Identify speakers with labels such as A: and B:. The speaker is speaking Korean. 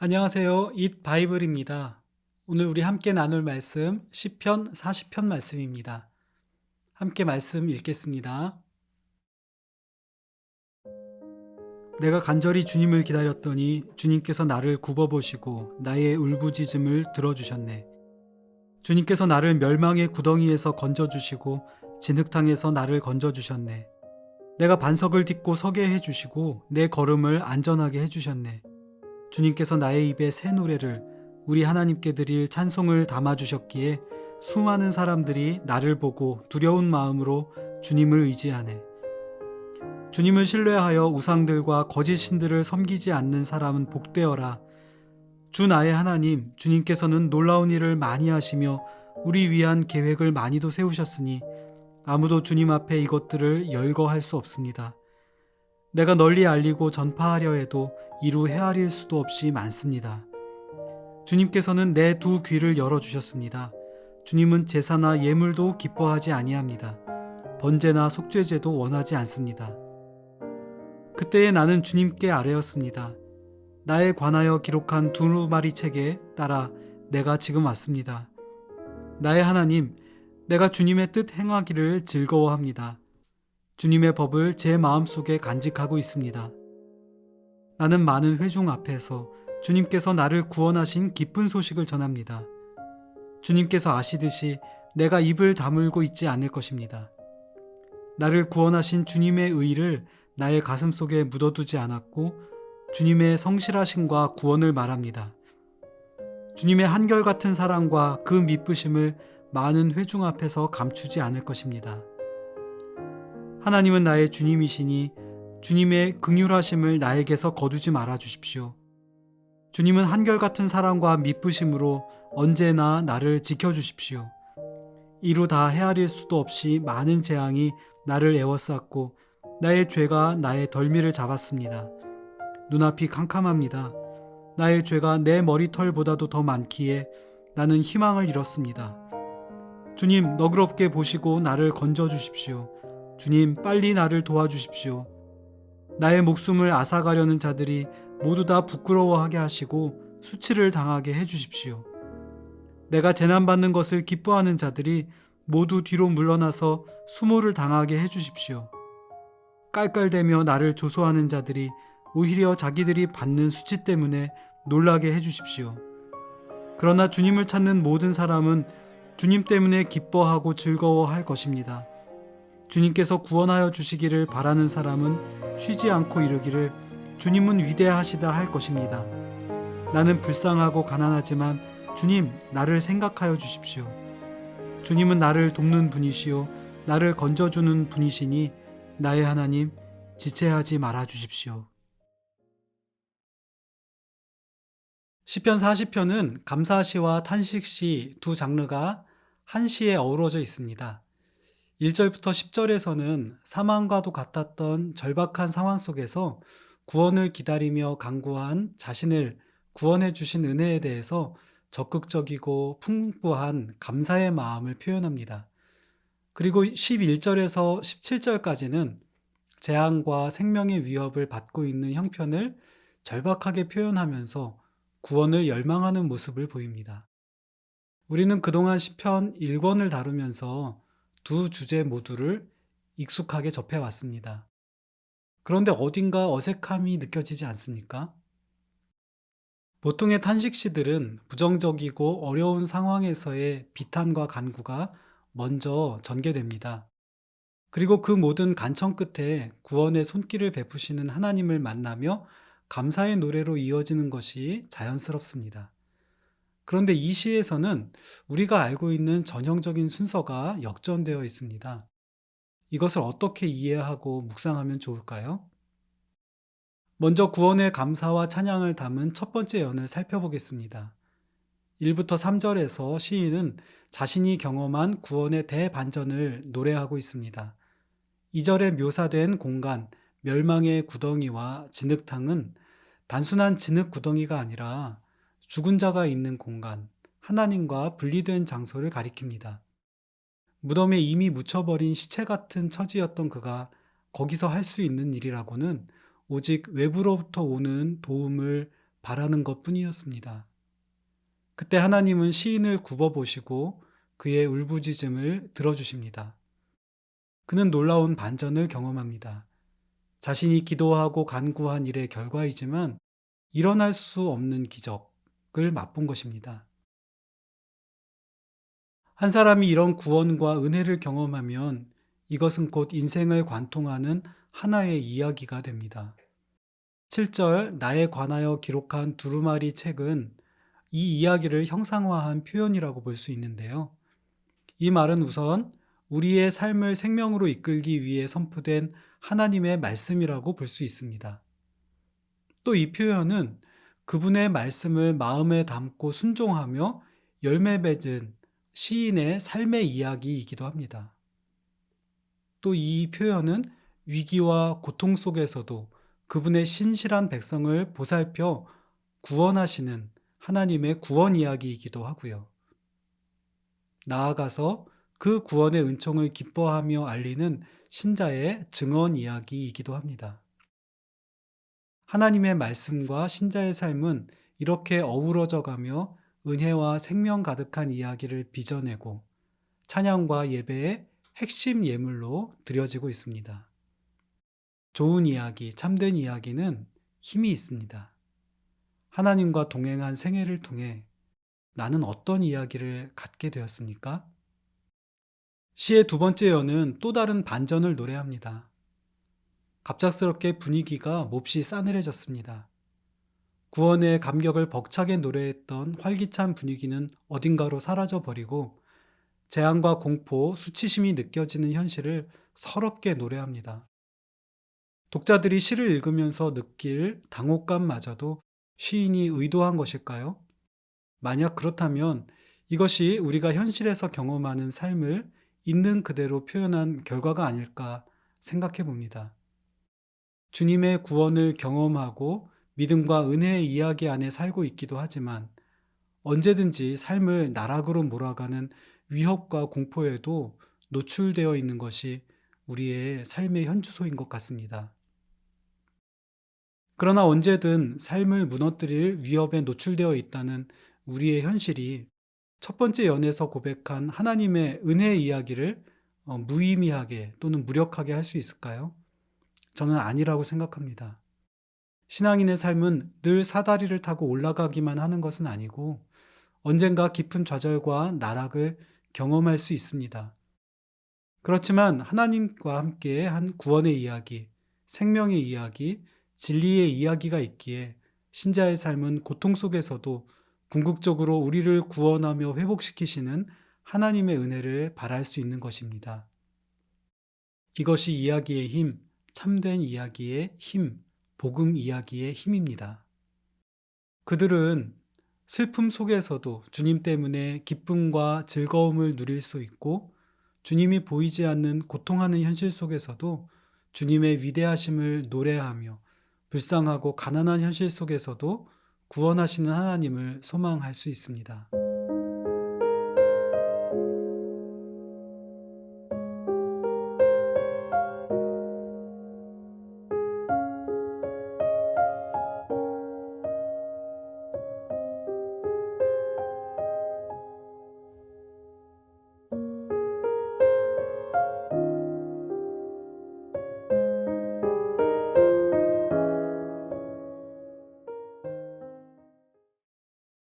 A: 안녕하세요. 잇 바이블입니다. 오늘 우리 함께 나눌 말씀 시편 40편 말씀입니다. 함께 말씀 읽겠습니다. 내가 간절히 주님을 기다렸더니 주님께서 나를 굽어보시고 나의 울부짖음을 들어주셨네. 주님께서 나를 멸망의 구덩이에서 건져주시고 진흙탕에서 나를 건져주셨네. 내가 반석을 딛고 서게 해주시고 내 걸음을 안전하게 해주셨네. 주님께서 나의 입에 새 노래를 우리 하나님께 드릴 찬송을 담아주셨기에 수많은 사람들이 나를 보고 두려운 마음으로 주님을 의지하네. 주님을 신뢰하여 우상들과 거짓 신들을 섬기지 않는 사람은 복되어라. 주 나의 하나님, 주님께서는 놀라운 일을 많이 하시며 우리 위한 계획을 많이도 세우셨으니 아무도 주님 앞에 이것들을 열거할 수 없습니다. 내가 널리 알리고 전파하려 해도 이루 헤아릴 수도 없이 많습니다. 주님께서는 내 두 귀를 열어주셨습니다. 주님은 제사나 예물도 기뻐하지 아니합니다. 번제나 속죄제도 원하지 않습니다. 그때에 나는 주님께 아뢰었습니다. 나에 관하여 기록한 두루마리 책에 따라 내가 지금 왔습니다. 나의 하나님, 내가 주님의 뜻 행하기를 즐거워합니다. 주님의 법을 제 마음속에 간직하고 있습니다. 나는 많은 회중 앞에서 주님께서 나를 구원하신 기쁜 소식을 전합니다. 주님께서 아시듯이 내가 입을 다물고 있지 않을 것입니다. 나를 구원하신 주님의 의를 나의 가슴 속에 묻어두지 않았고 주님의 성실하심과 구원을 말합니다. 주님의 한결같은 사랑과 그 미쁘심을 많은 회중 앞에서 감추지 않을 것입니다. 하나님은 나의 주님이시니 주님의 긍휼하심을 나에게서 거두지 말아 주십시오. 주님은 한결같은 사랑과 미쁘심으로 언제나 나를 지켜주십시오. 이루 다 헤아릴 수도 없이 많은 재앙이 나를 에워쌌고 나의 죄가 나의 덜미를 잡았습니다. 눈앞이 캄캄합니다. 나의 죄가 내 머리털보다도 더 많기에 나는 희망을 잃었습니다. 주님, 너그럽게 보시고 나를 건져주십시오. 주님, 빨리 나를 도와주십시오. 나의 목숨을 앗아가려는 자들이 모두 다 부끄러워하게 하시고 수치를 당하게 해주십시오. 내가 재난받는 것을 기뻐하는 자들이 모두 뒤로 물러나서 수모를 당하게 해주십시오. 깔깔대며 나를 조소하는 자들이 오히려 자기들이 받는 수치 때문에 놀라게 해주십시오. 그러나 주님을 찾는 모든 사람은 주님 때문에 기뻐하고 즐거워할 것입니다. 주님께서 구원하여 주시기를 바라는 사람은 쉬지 않고 이르기를 주님은 위대하시다 할 것입니다. 나는 불쌍하고 가난하지만 주님, 나를 생각하여 주십시오. 주님은 나를 돕는 분이시요 나를 건져주는 분이시니 나의 하나님, 지체하지 말아 주십시오. 시편 40편은 감사시와 탄식시 두 장르가 한 시에 어우러져 있습니다. 1절부터 10절에서는 사망과도 같았던 절박한 상황 속에서 구원을 기다리며 간구한 자신을 구원해 주신 은혜에 대해서 적극적이고 풍부한 감사의 마음을 표현합니다. 그리고 11절에서 17절까지는 재앙과 생명의 위협을 받고 있는 형편을 절박하게 표현하면서 구원을 열망하는 모습을 보입니다. 우리는 그동안 시편 1권을 다루면서 두 주제 모두를 익숙하게 접해왔습니다. 그런데 어딘가 어색함이 느껴지지 않습니까? 보통의 탄식시들은 부정적이고 어려운 상황에서의 비탄과 간구가 먼저 전개됩니다. 그리고 그 모든 간청 끝에 구원의 손길을 베푸시는 하나님을 만나며 감사의 노래로 이어지는 것이 자연스럽습니다. 그런데 이 시에서는 우리가 알고 있는 전형적인 순서가 역전되어 있습니다. 이것을 어떻게 이해하고 묵상하면 좋을까요? 먼저 구원의 감사와 찬양을 담은 첫 번째 연을 살펴보겠습니다. 1부터 3절에서 시인은 자신이 경험한 구원의 대반전을 노래하고 있습니다. 2절에 묘사된 공간, 멸망의 구덩이와 진흙탕은 단순한 진흙 구덩이가 아니라 죽은 자가 있는 공간, 하나님과 분리된 장소를 가리킵니다. 무덤에 이미 묻혀버린 시체 같은 처지였던 그가 거기서 할 수 있는 일이라고는 오직 외부로부터 오는 도움을 바라는 것 뿐이었습니다. 그때 하나님은 시인을 굽어보시고 그의 울부짖음을 들어주십니다. 그는 놀라운 반전을 경험합니다. 자신이 기도하고 간구한 일의 결과이지만 일어날 수 없는 기적을 맛본 것입니다. 한 사람이 이런 구원과 은혜를 경험하면 이것은 곧 인생을 관통하는 하나의 이야기가 됩니다. 7절 나에 관하여 기록한 두루마리 책은 이 이야기를 형상화한 표현이라고 볼 수 있는데요. 이 말은 우선 우리의 삶을 생명으로 이끌기 위해 선포된 하나님의 말씀이라고 볼 수 있습니다. 또 이 표현은 그분의 말씀을 마음에 담고 순종하며 열매 맺은 시인의 삶의 이야기이기도 합니다. 또 이 표현은 위기와 고통 속에서도 그분의 신실한 백성을 보살펴 구원하시는 하나님의 구원 이야기이기도 하고요. 나아가서 그 구원의 은총을 기뻐하며 알리는 신자의 증언 이야기이기도 합니다. 하나님의 말씀과 신자의 삶은 이렇게 어우러져 가며 은혜와 생명 가득한 이야기를 빚어내고 찬양과 예배의 핵심 예물로 드려지고 있습니다. 좋은 이야기, 참된 이야기는 힘이 있습니다. 하나님과 동행한 생애를 통해 나는 어떤 이야기를 갖게 되었습니까? 시의 두 번째 여는 또 다른 반전을 노래합니다. 갑작스럽게 분위기가 몹시 싸늘해졌습니다. 구원의 감격을 벅차게 노래했던 활기찬 분위기는 어딘가로 사라져버리고 재앙과 공포, 수치심이 느껴지는 현실을 서럽게 노래합니다. 독자들이 시를 읽으면서 느낄 당혹감마저도 시인이 의도한 것일까요? 만약 그렇다면 이것이 우리가 현실에서 경험하는 삶을 있는 그대로 표현한 결과가 아닐까 생각해 봅니다. 주님의 구원을 경험하고 믿음과 은혜의 이야기 안에 살고 있기도 하지만 언제든지 삶을 나락으로 몰아가는 위협과 공포에도 노출되어 있는 것이 우리의 삶의 현주소인 것 같습니다. 그러나 언제든 삶을 무너뜨릴 위협에 노출되어 있다는 우리의 현실이 첫 번째 연에서 고백한 하나님의 은혜의 이야기를 무의미하게 또는 무력하게 할 수 있을까요? 저는 아니라고 생각합니다. 신앙인의 삶은 늘 사다리를 타고 올라가기만 하는 것은 아니고 언젠가 깊은 좌절과 나락을 경험할 수 있습니다. 그렇지만 하나님과 함께 한 구원의 이야기, 생명의 이야기, 진리의 이야기가 있기에 신자의 삶은 고통 속에서도 궁극적으로 우리를 구원하며 회복시키시는 하나님의 은혜를 바랄 수 있는 것입니다. 이것이 이야기의 힘, 참된 이야기의 힘, 복음 이야기의 힘입니다. 그들은 슬픔 속에서도 주님 때문에 기쁨과 즐거움을 누릴 수 있고 주님이 보이지 않는 고통하는 현실 속에서도 주님의 위대하심을 노래하며 불쌍하고 가난한 현실 속에서도 구원하시는 하나님을 소망할 수 있습니다.